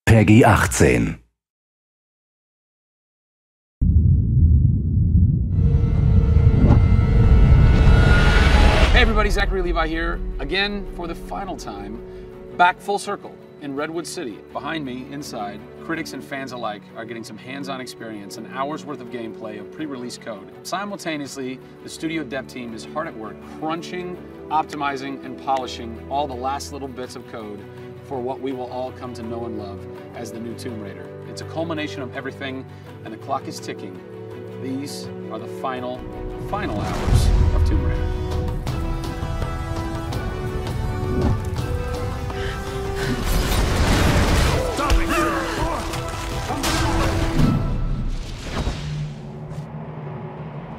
Peggy 18. Hey everybody, Zachary Levi here, again for the final time, back full circle in Redwood City. Behind me, inside, critics and fans alike are getting some hands-on experience, an hour's worth of gameplay of pre-release code. Simultaneously, the studio dev team is hard at work crunching, optimizing, and polishing all the last little bits of code for what we will all come to know and love as the new Tomb Raider. It's a culmination of everything, and the clock is ticking. These are the final hours of Tomb Raider.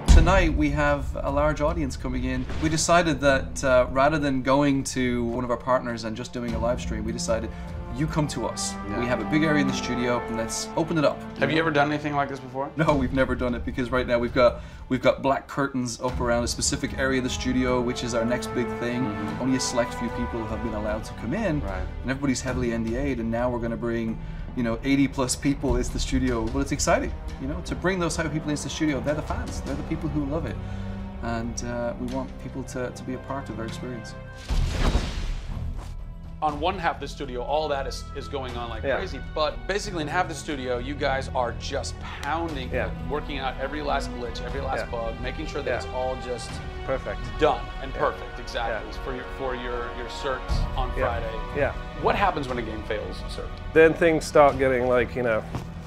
Tonight we have a large audience coming in. We decided that rather than going to one of our partners and just doing a live stream, we decided you come to us. Yeah. We have a big area in the studio and let's open it up. Have you ever done anything like this before? No, we've never done it because right now we've got black curtains up around a specific area of the studio, which is our next big thing. Mm-hmm. Only a select few people have been allowed to come in, right. And everybody's heavily NDA'd, and now we're going to bring 80 plus people into the studio. But it's exciting, to bring those type of people into the studio. They're the fans, they're the people who love it. And we want people to be a part of their experience. On one half of the studio, all that is going on like crazy, but basically in half the studio, you guys are just pounding, working out every last glitch, every last bug, making sure that it's all just perfect, done and perfect, exactly, for your certs on Friday. Yeah. What happens when a game fails, sir? Then things start getting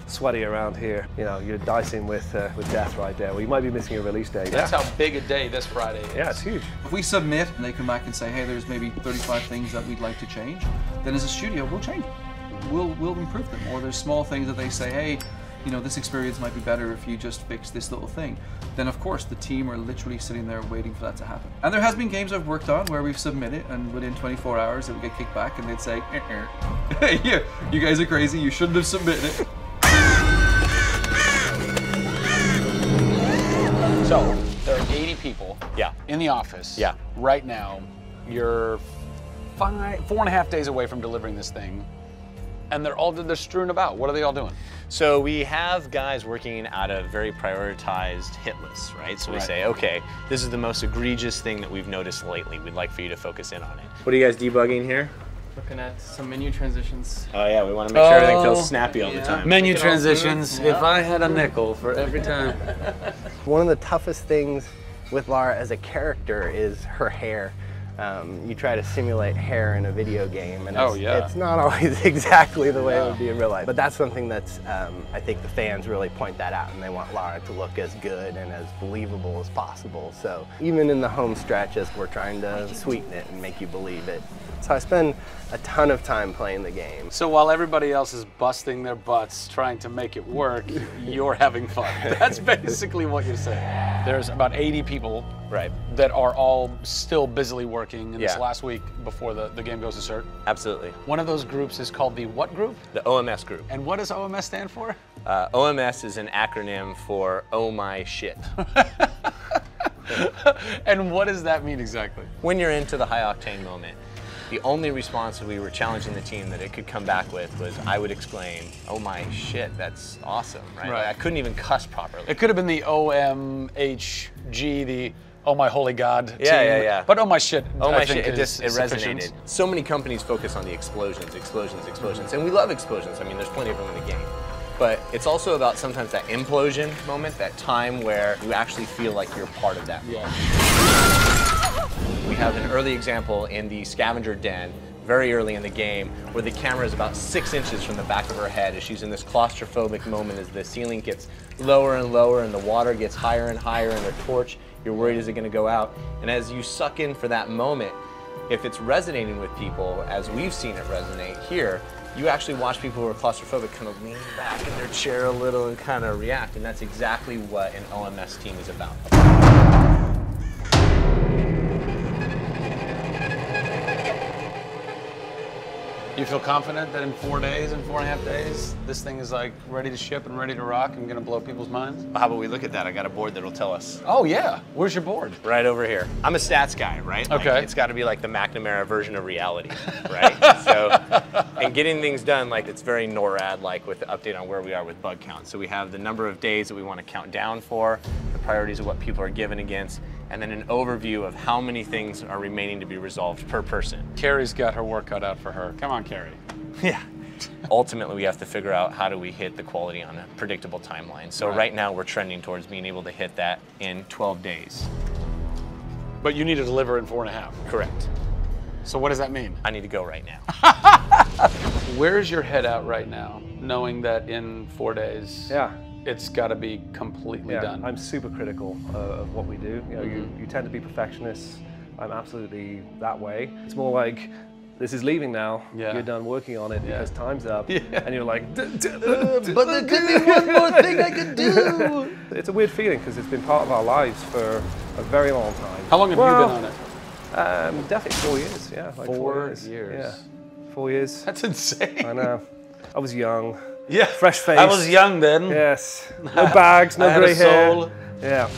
sweaty around here. You're dicing with death right there. Well, you might be missing a release date. That's how big a day this Friday is. Yeah, it's huge. If we submit and they come back and say, hey, there's maybe 35 things that we'd like to change, then as a studio, we'll change them. We'll improve them. Or there's small things that they say, hey, this experience might be better if you just fix this little thing. Then of course the team are literally sitting there waiting for that to happen. And there has been games I've worked on where we've submitted and within 24 hours it would get kicked back and they'd say, hey, you guys are crazy, you shouldn't have submitted it. So, there are 80 people in the office right now. You're 4.5 days away from delivering this thing, and they're strewn about. What are they all doing? So we have guys working out of very prioritized hit lists, right? So we say, okay, this is the most egregious thing that we've noticed lately. We'd like for you to focus in on it. What are you guys debugging here? Looking at some menu transitions. Oh yeah, we want to make sure everything feels snappy all the time. Menu transitions, if I had a nickel for every time. One of the toughest things with Lara as a character is her hair. You try to simulate hair in a video game, and it's not always exactly the way it would be in real life. But that's something that's, I think the fans really point that out, and they want Lara to look as good and as believable as possible. So even in the home stretches, we're trying to sweeten it and make you believe it. So I spend a ton of time playing the game. So while everybody else is busting their butts trying to make it work, you're having fun. That's basically what you're saying. There's about 80 people that are all still busily working in this last week before the game goes to cert. Absolutely. One of those groups is called the what group? The OMS group. And what does OMS stand for? OMS is an acronym for Oh My Shit. And what does that mean exactly? When you're into the high octane moment, the only response that we were challenging the team that it could come back with was, I would exclaim, oh my shit, that's awesome, right? Like, I couldn't even cuss properly. It could have been the OMHG, the oh my holy god team. Yeah. But oh my shit, oh my shit, it resonated. Sufficient. So many companies focus on the explosions, and we love explosions. I mean, there's plenty of them in the game. But it's also about sometimes that implosion moment, that time where you actually feel like you're part of that. We have an early example in the scavenger den, very early in the game, where the camera is about 6 inches from the back of her head as she's in this claustrophobic moment as the ceiling gets lower and lower and the water gets higher and higher and her torch, you're worried, is it going to go out? And as you suck in for that moment, if it's resonating with people, as we've seen it resonate here, you actually watch people who are claustrophobic kind of lean back in their chair a little and kind of react, and that's exactly what an OMS team is about. You You feel confident that in 4 days, in 4.5 days, this thing is like ready to ship and ready to rock and gonna blow people's minds? How about we look at that? I got a board that'll tell us. Oh yeah, where's your board? Right over here. I'm a stats guy, right? Okay. Like, it's gotta be like the McNamara version of reality, right? So, and getting things done, like it's very NORAD-like with the update on where we are with bug count. So we have the number of days that we wanna count down for, the priorities of what people are given against, and then an overview of how many things are remaining to be resolved per person. Carrie's got her work cut out for her. Come on, Carrie. Yeah. Ultimately, we have to figure out how do we hit the quality on a predictable timeline. So right now, we're trending towards being able to hit that in 12 days. But you need to deliver in 4.5. Correct. So what does that mean? I need to go right now. Where's your head at right now, knowing that in 4 days, Yeah. it's got to be completely done? I'm super critical of what we do. You know, you tend to be perfectionists. I'm absolutely that way. It's more like, this is leaving now. Yeah. You're done working on it because time's up, Yeah. and you're like, But there could be one more thing I could do. It's a weird feeling because it's been part of our lives for a very long time. How long have you been on it? Definitely 4 years. Yeah, like 4 years. years. Yeah, 4 years. That's insane. I know. I was young. Yeah. Fresh face. I was young then. Yes. No bags, no I had grey a hair. soul. Yeah.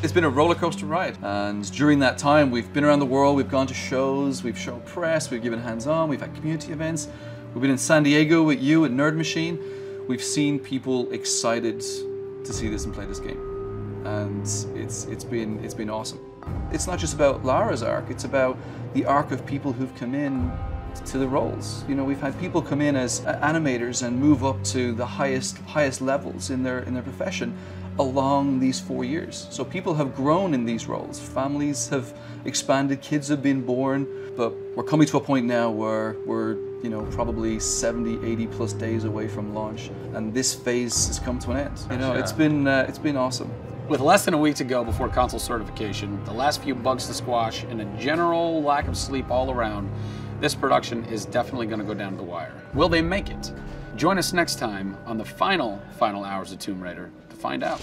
It's been a roller coaster ride, and during that time we've been around the world, we've gone to shows, we've shown press, we've given hands-on, we've had community events, we've been in San Diego with you at Nerd Machine. We've seen people excited to see this and play this game, and it's been awesome. It's not just about Lara's arc, it's about the arc of people who've come in to the roles. You know, we've had people come in as animators and move up to the highest levels in their profession along these 4 years. So people have grown in these roles, families have expanded, kids have been born, but we're coming to a point now where we're, you know, probably 70, 80 plus days away from launch, and this phase has come to an end. You know, it's been awesome. With less than a week to go before console certification, the last few bugs to squash, and a general lack of sleep all around, this production is definitely going to go down to the wire. Will they make it? Join us next time on the final hours of Tomb Raider to find out.